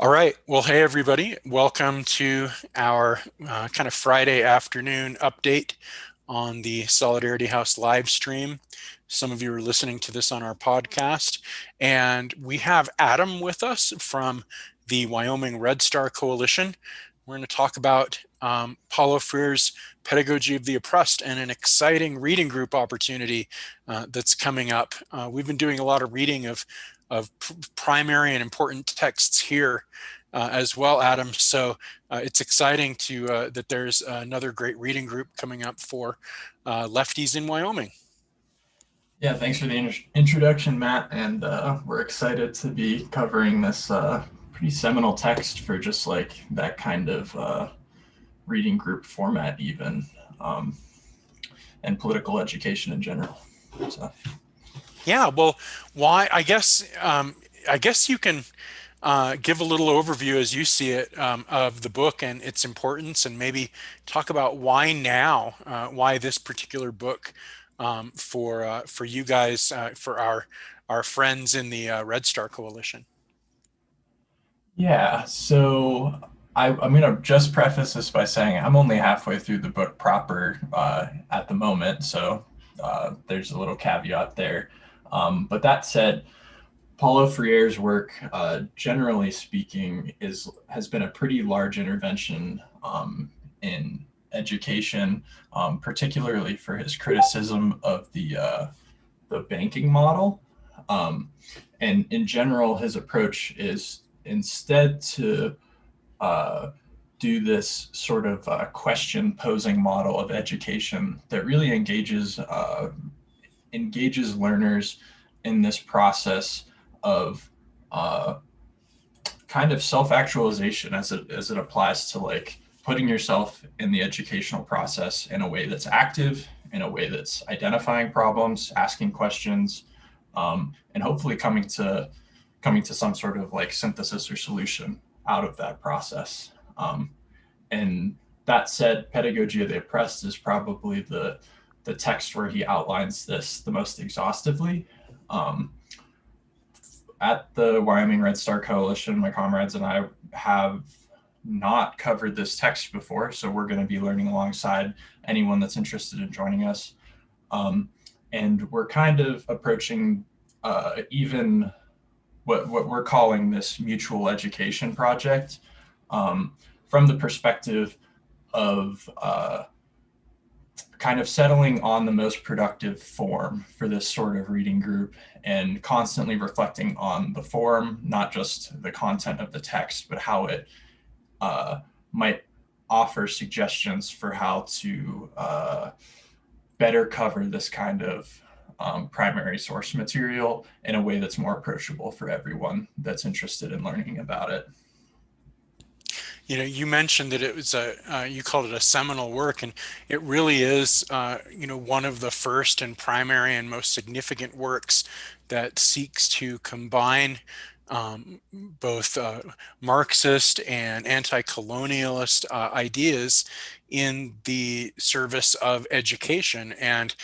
All right. Well, hey, everybody. Welcome to our kind of Friday afternoon update on the Solidarity House live stream. Some of you are listening to this on our podcast. And we have Adam with us from the Wyoming Red Star Coalition. We're going to talk about Paulo Friere's Pedagogy of the Oppressed and an exciting reading group opportunity that's coming up. We've been doing a lot of reading of primary and important texts here as well, Adam. So it's exciting that there's another great reading group coming up for lefties in Wyoming. Yeah, thanks for the introduction, Matt. And we're excited to be covering this pretty seminal text for just like that kind of reading group format, even, and political education in general. So. Yeah, well, why? I guess you can give a little overview as you see it of the book and its importance, and maybe talk about why now, why this particular book for you guys, for our friends in the Red Star Coalition. Yeah, so I'm going to just preface this by saying I'm only halfway through the book proper at the moment, so there's a little caveat there. But that said, Paulo Friere's work, generally speaking, has been a pretty large intervention in education, particularly for his criticism of the banking model. And in general, his approach is instead to do this sort of question posing model of education that really engages learners in this process of kind of self-actualization as it applies to like putting yourself in the educational process in a way that's active, in a way that's identifying problems, asking questions, and hopefully coming to some sort of like synthesis or solution out of that process. And that said, Pedagogy of the Oppressed is probably the text where he outlines this the most exhaustively. At the Wyoming Red Star Coalition, my comrades and I have not covered this text before, so we're going to be learning alongside anyone that's interested in joining us. And we're kind of approaching even what we're calling this mutual education project from the perspective of kind of settling on the most productive form for this sort of reading group and constantly reflecting on the form, not just the content of the text, but how it might offer suggestions for how to better cover this kind of primary source material in a way that's more approachable for everyone that's interested in learning about it. You know, you mentioned that it was you called it a seminal work, and it really is, one of the first and primary and most significant works that seeks to combine both Marxist and anti-colonialist ideas in the service of education, and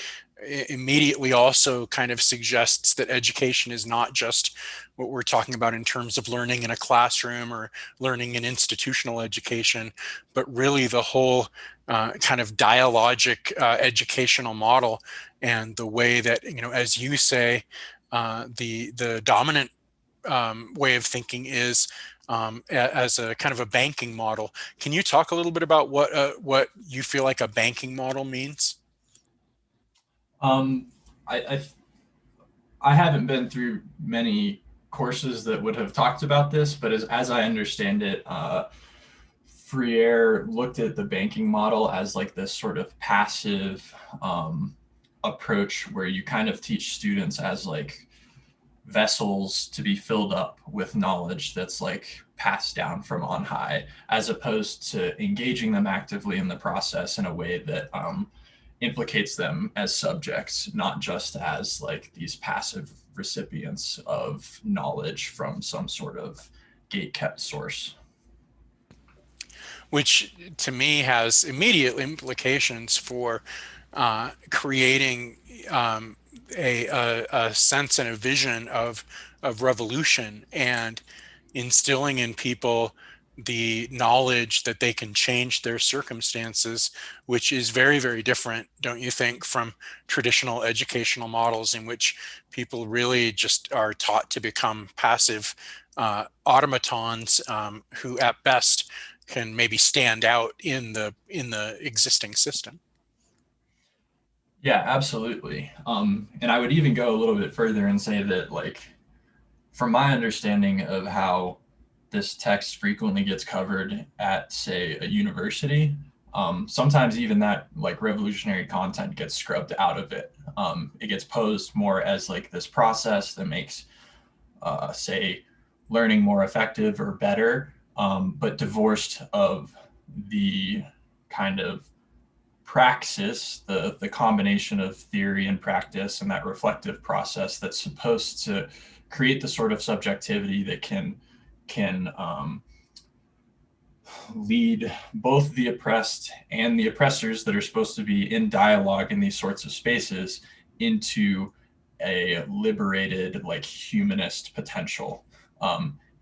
immediately also kind of suggests that education is not just what we're talking about in terms of learning in a classroom or learning in institutional education, but really the whole kind of dialogic educational model, and the way that, as you say, the dominant way of thinking is as a kind of a banking model. Can you talk a little bit about what you feel like a banking model means? Um, I I haven't been through many courses that would have talked about this, but as I understand it, Friere looked at the banking model as like this sort of passive approach where you kind of teach students as like vessels to be filled up with knowledge that's like passed down from on high, as opposed to engaging them actively in the process in a way that implicates them as subjects, not just as like these passive recipients of knowledge from some sort of gate kept source. Which to me has immediate implications for creating a sense and a vision of revolution. And instilling in people the knowledge that they can change their circumstances, which is very, very different, don't you think, from traditional educational models in which people really just are taught to become passive automatons who at best can maybe stand out in the existing system. Yeah, absolutely. And I would even go a little bit further and say that, like, from my understanding of how this text frequently gets covered at, say, a university, sometimes even that like revolutionary content gets scrubbed out of it. It gets posed more as like this process that makes, say, learning more effective or better, but divorced of the kind of praxis, the combination of theory and practice and that reflective process that's supposed to create the sort of subjectivity that can lead both the oppressed and the oppressors that are supposed to be in dialogue in these sorts of spaces into a liberated, like, humanist potential.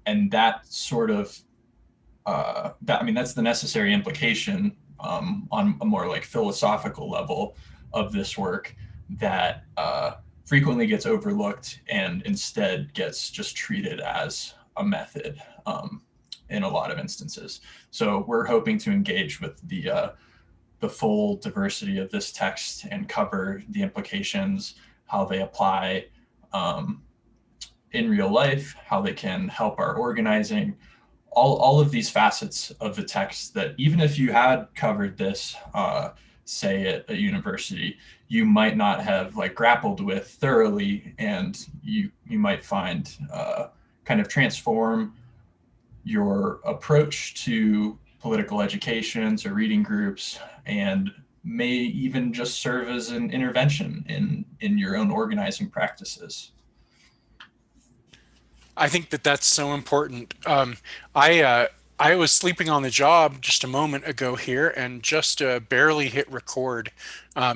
And that sort of that, I mean, that's the necessary implication, on a more like philosophical level of this work, that frequently gets overlooked and instead gets just treated as a method, in a lot of instances. So we're hoping to engage with the full diversity of this text and cover the implications, how they apply, um, in real life, how they can help our organizing, all of these facets of the text that even if you had covered this, say at a university, you might not have like grappled with thoroughly, and you might find, kind of transform your approach to political educations or reading groups, and may even just serve as an intervention in your own organizing practices. I think that that's so important. I uh, I was sleeping on the job just a moment ago here, and just barely hit record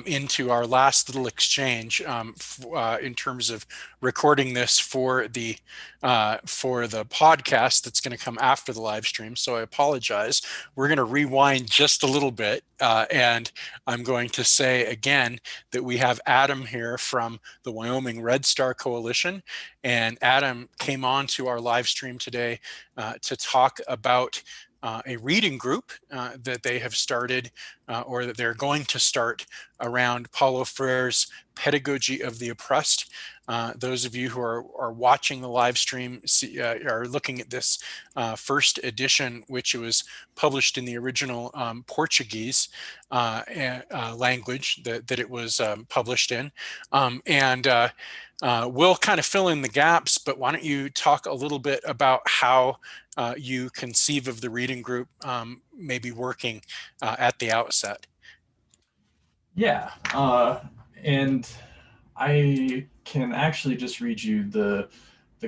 into our last little exchange in terms of recording this for the podcast that's going to come after the live stream. So I apologize. We're going to rewind just a little bit, and I'm going to say again that we have Adam here from the Wyoming Red Star Coalition. And Adam came on to our live stream today to talk about a reading group that they have started, or that they're going to start, around Paulo Freire's Pedagogy of the Oppressed. Those of you who are watching the live stream are looking at this first edition, which was published in the original Portuguese language that it was published in. And we'll kind of fill in the gaps, but why don't you talk a little bit about how you conceive of the reading group maybe working at the outset? Yeah, and I can actually just read you the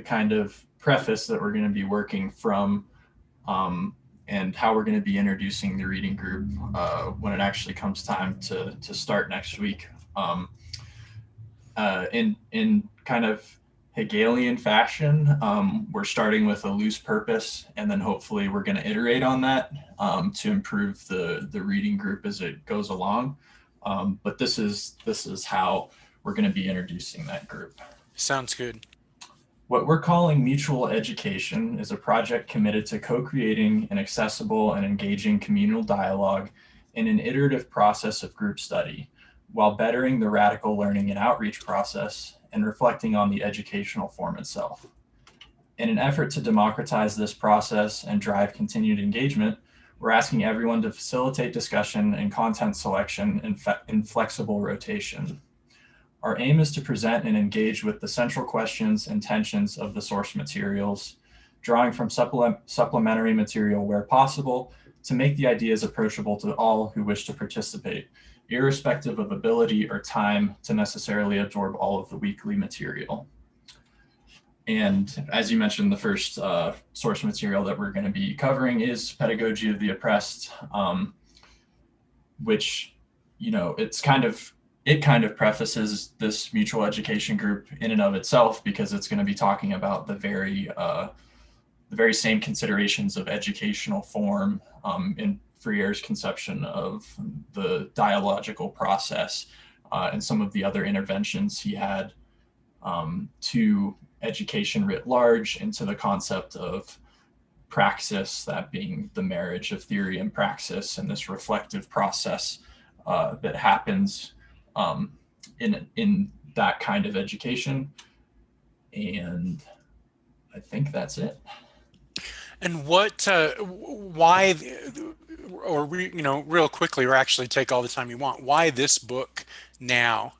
kind of preface that we're going to be working from, and how we're going to be introducing the reading group, when it actually comes time to start next week. In kind of Hegelian fashion, we're starting with a loose purpose, and then hopefully we're going to iterate on that, to improve the reading group as it goes along. But this is how we're going to be introducing that group. Sounds good. What we're calling mutual education is a project committed to co-creating an accessible and engaging communal dialogue in an iterative process of group study, while bettering the radical learning and outreach process and reflecting on the educational form itself. In an effort to democratize this process and drive continued engagement, we're asking everyone to facilitate discussion and content selection in flexible rotation. Our aim is to present and engage with the central questions and tensions of the source materials, drawing from supplementary material where possible to make the ideas approachable to all who wish to participate, irrespective of ability or time to necessarily absorb all of the weekly material. And as you mentioned, the first source material that we're going to be covering is Pedagogy of the Oppressed, which, it kind of prefaces this mutual education group in and of itself, because it's going to be talking about the very the very same considerations of educational form in Friere's conception of the dialogical process and some of the other interventions he had to education writ large, into the concept of praxis, that being the marriage of theory and praxis, and this reflective process that happens in that kind of education. And I think that's it. And why, or real quickly, or actually take all the time you want, why this book now?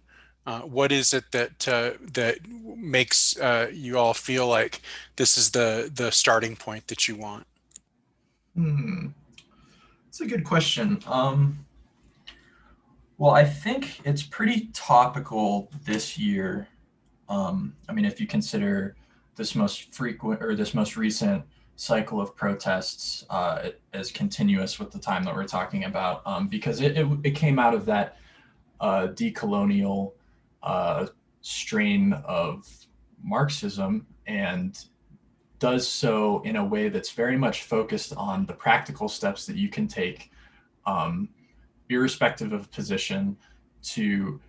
What is it that makes you all feel like this is the starting point that you want? It's a good question. Well, I think it's pretty topical this year. I mean, if you consider this most frequent or this most recent cycle of protests as continuous with the time that we're talking about, because it came out of that decolonial strain of Marxism, and does so in a way that's very much focused on the practical steps that you can take, irrespective of position, to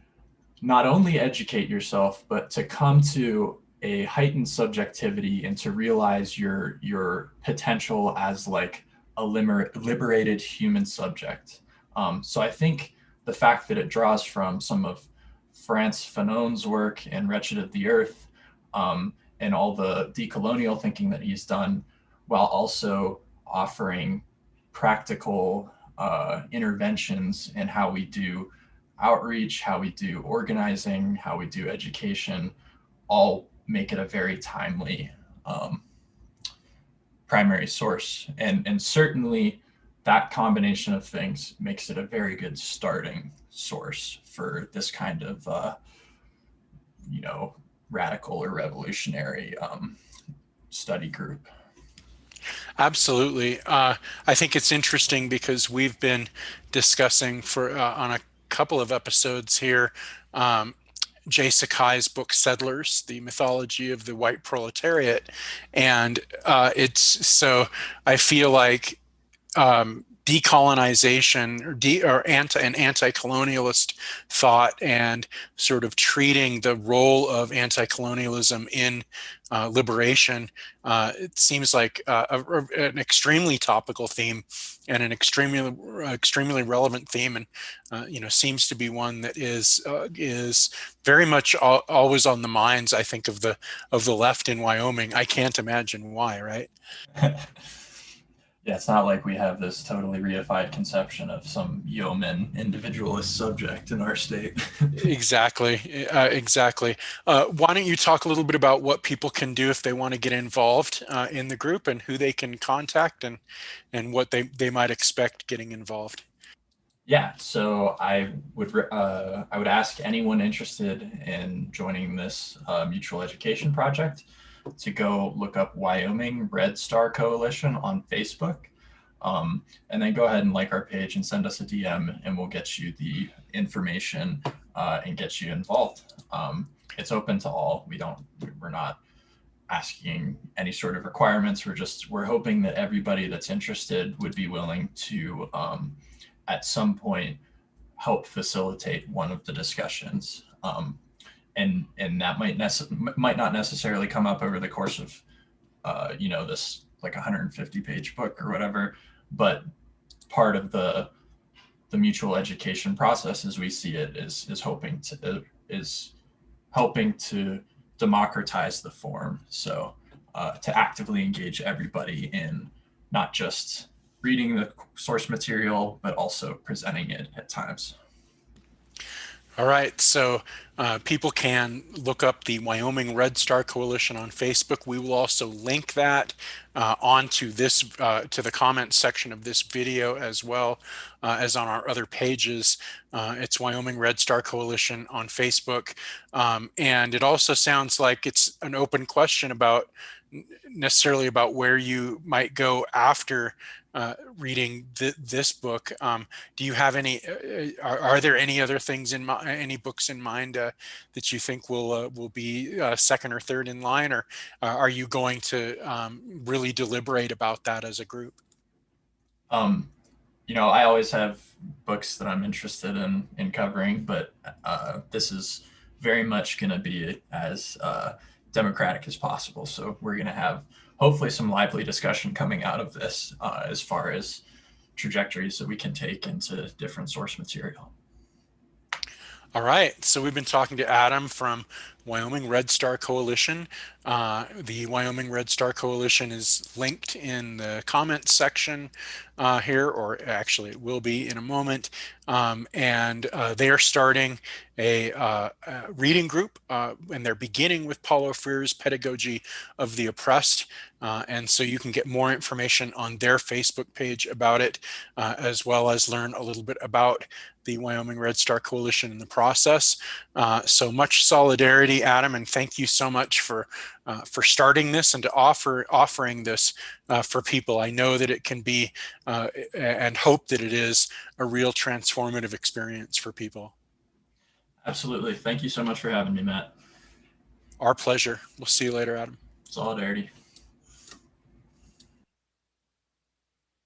not only educate yourself, but to come to a heightened subjectivity and to realize your potential as like a liberated human subject. So I think the fact that it draws from some of Frantz Fanon's work and Wretched of the Earth, and all the decolonial thinking that he's done, while also offering practical interventions in how we do outreach, how we do organizing, how we do education, all make it a very timely primary source. And certainly that combination of things makes it a very good starting source for this kind of, radical or revolutionary study group. Absolutely. I think it's interesting because we've been discussing on a couple of episodes here, Jay Sakai's book Settlers, the mythology of the white proletariat. And I feel like decolonization or anti-colonialist thought, and sort of treating the role of anti-colonialism in liberation, it seems like an extremely topical theme and an extremely relevant theme, and seems to be one that is very much always on the minds, I think, of the left in Wyoming. I can't imagine why, right? Yeah, it's not like we have this totally reified conception of some yeoman individualist subject in our state. Exactly, exactly. Why don't you talk a little bit about what people can do if they want to get involved in the group, and who they can contact, and what they might expect getting involved? Yeah, so I would ask anyone interested in joining this mutual education project to go look up Wyoming Red Star Coalition on Facebook, and then go ahead and like our page and send us a DM, and we'll get you the information and get you involved. It's open to all. We're not asking any sort of requirements. We're hoping that everybody that's interested would be willing to at some point help facilitate one of the discussions. And that might not necessarily come up over the course of this like 150-page book or whatever, but part of the mutual education process as we see it is helping to democratize the form. So to actively engage everybody in not just reading the source material, but also presenting it at times. All right, so people can look up the Wyoming Red Star Coalition on Facebook. We will also link that onto this to the comments section of this video, as well as on our other pages. It's Wyoming Red Star Coalition on Facebook, and it also sounds like it's an open question about necessarily about where you might go after reading this book. Do you have any? Are there any other things any books in mind that you think will be second or third in line, or are you going to really deliberate about that as a group? Um, I always have books that I'm interested in covering, but this is very much going to be as democratic as possible. So we're going to have hopefully some lively discussion coming out of this as far as trajectories that we can take into different source material. All right, so we've been talking to Adam from Wyoming Red Star Coalition. The Wyoming Red Star Coalition is linked in the comments section here, or actually it will be in a moment. And they are starting a reading group, and they're beginning with Paulo Friere's Pedagogy of the Oppressed. And so you can get more information on their Facebook page about it, as well as learn a little bit about the Wyoming Red Star Coalition in the process. So much solidarity, Adam, and thank you so much for starting this and to offering this for people. I know that it can be, and hope that it is, a real transformative experience for people. Absolutely. Thank you so much for having me, Matt. Our pleasure. We'll see you later, Adam. Solidarity.